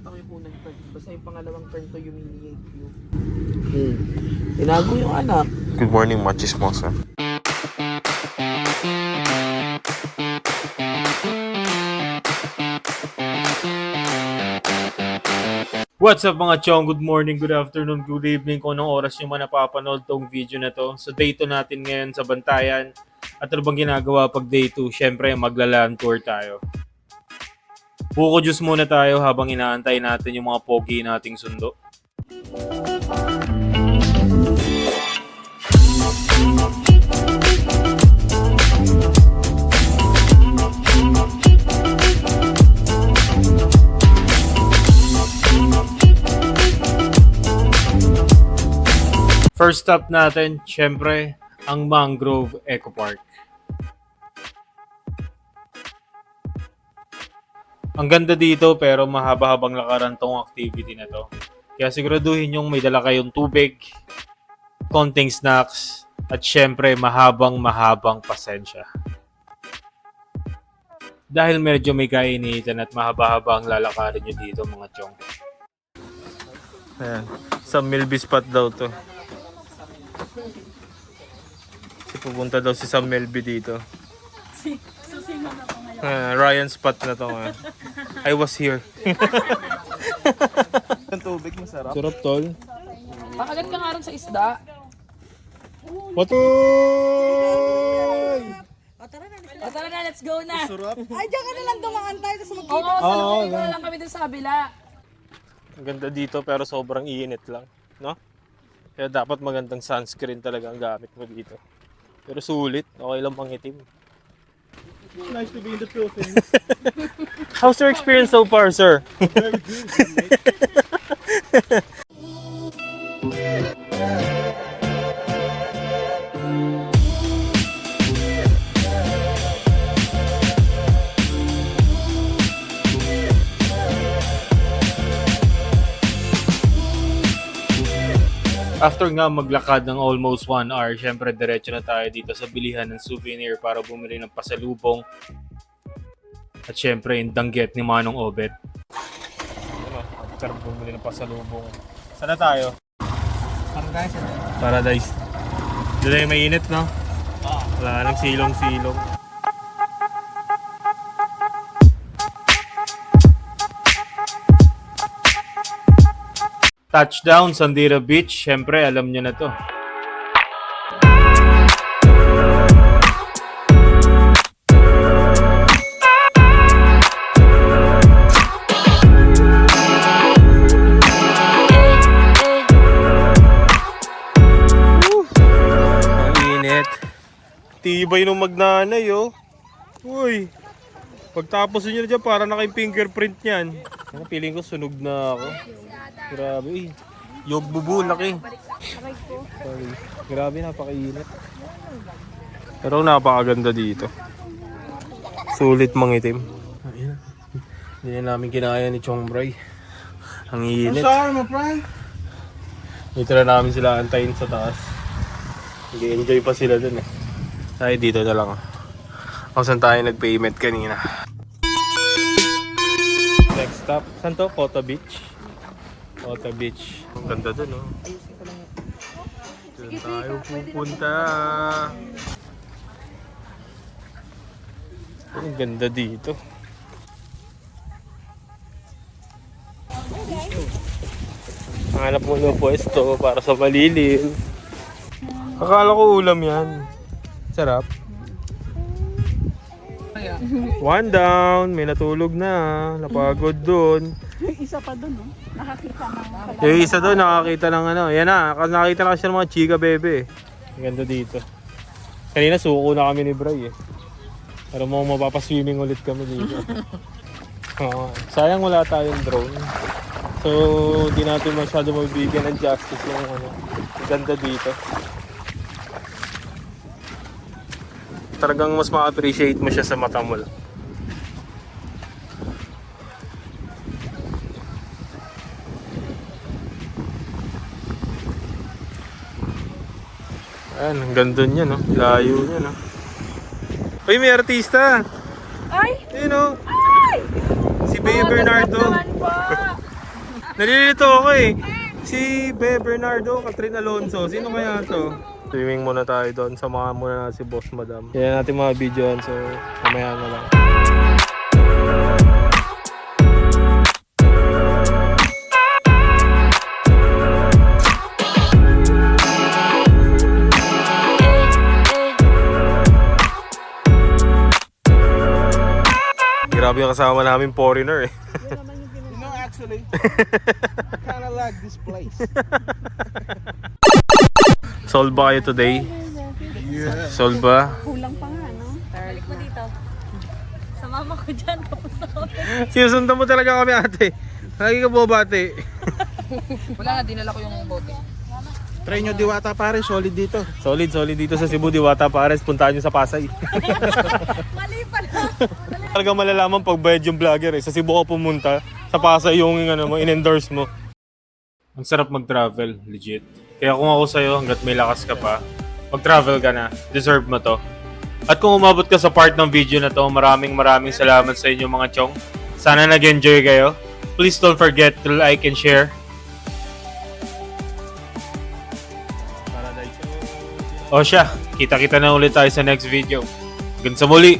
nakalimutan ko yung unang turn. Basta yung pangalawang turn to humiliate you. Tinago yung anak. Good morning, machismosa. What's up mga chong? Good morning, good afternoon, good evening kung anong oras nyo man napapanood tong video na to. So day 2 natin ngayon sa Bantayan. At ano bang ginagawa pag day 2? Syempre magla-land tour tayo. Buko juice muna tayo habang inaantay natin yung mga pogi nating sundo. First stop natin, syempre, ang Mangrove Eco Park. Ang ganda dito pero mahaba-habang lakaran tong activity na to. Kaya siguraduhin yung may dala kayong tubig, konting snacks, at syempre mahabang pasensya. Dahil medyo may kainitan at mahaba-haba ang lalakarin nyo dito mga chong. Ayan, sa Milby spot daw to. Kasi pupunta daw si Sam Melby dito. Susingon ako ngayon. Ryan spot na to nga. I was here. Ang tubig masarap. Sarap tol. Pakagat ka nga rin sa isda. Patoy! O tara na, let's go na. Ay, diyan ka na lang dumaan tayo sa Oo, magkita. salubungin ko na lang kami dun sa kabila. Ang ganda dito pero sobrang init lang. No? Kaya dapat magandang sunscreen talaga ang gamit mo dito. Pero sulit. Okay lang mangitim. Nice to be in the Philippines. How's your experience so far, sir? Very good. After nga maglakad ng almost 1 hour, syempre diretso na tayo dito sa bilihan ng souvenir para bumili ng pasalubong. At syempre yung danggit ni Manong Obet. Para bumili ng pasalubong. Sana tayo? Paradise. Dito yung mainit, no? Wala nang silong-silong. Touchdown, Sandira Beach. Syempre, alam nyo na to. Ang init. Tibay nung magnanay, oh. Uy. Pagtapos nyo na dyan, para naka-fingerprint yan. Piling ko sunog na ako. Grabe, eh. Yog bubu, laki. Sorry. Grabe, napakainit. Pero napakaganda dito. Sulit mangitim. Ayun. Hindi na namin kinaya ni Chong Bray. Ang init. Sorry, my friend. Dito na namin sila antayin sa taas. Nag-enjoy pa sila dun eh. Tayo dito na lang. Kung saan tayo nag-payment kanina. Next stop, saan to? Kota Beach. Kota Beach. Ang ganda dun, oh. Doon tayo pupunta. Ang ganda dito. Hanap mo ng pwesto para sa malilim. Akala ko ulam yan. Sarap. One down, may natulog na, napagod doon. Isa pa dun, no? Nakakita na. Yung isa doon, nakakita ng ano, yan na, nakita na kasi ng mga chika bebe. Ang ganda dito. Kanina suko na kami ni Bray eh. Pero mo mapapaswimming ulit kami dito. Sayang wala tayong drone. So, di natin masyado mabibigyan ng justice yung ano. Ang ganda dito. Talagang mas ma-appreciate mo siya sa mata mo lang. Ayan, ang ganda niya, no? Layo niya, no? Uy, may artista! Ay! Ayun, no? Ay! Si Bea Bernardo. Naman po! Nalilito ako eh. Si Be Bernardo, Catherine Alonso. Sino kaya to? Swimming muna tayo doon. Samahan muna natin si Boss Madam. Yan natin mga videoan. So, mamaya na lang. Grabe yung kasama namin foreigner eh. You know, actually, I kinda like this place. Sold ba kayo today? Yeah. Sold ba? Kulang pa nga, no? Balik mo dito. Sa mama ko dyan, tapos ako. Sinusundan mo talaga kami ate. Lagi ka bumabati. Wala nga, dinala ko yung bote. Try nyo Diwata pare, solid dito. Solid dito sa Cebu, Diwata Pares. Puntahan nyo sa Pasay. Mali pala. Talaga malalaman pag bayad yung vlogger eh. Sa Cebu ka pumunta, sa Pasay yung ano mo, in-endorse mo. Ang sarap mag-travel, legit. Kaya kung ako sa'yo, hanggat may lakas ka pa, mag-travel ka na. Deserve mo to. At kung umabot ka sa part ng video na to, maraming salamat sa inyo mga chong. Sana nag-enjoy kayo. Please don't forget to like and share. O siya, kita-kita na ulit tayo sa next video. Hanggang sa muli!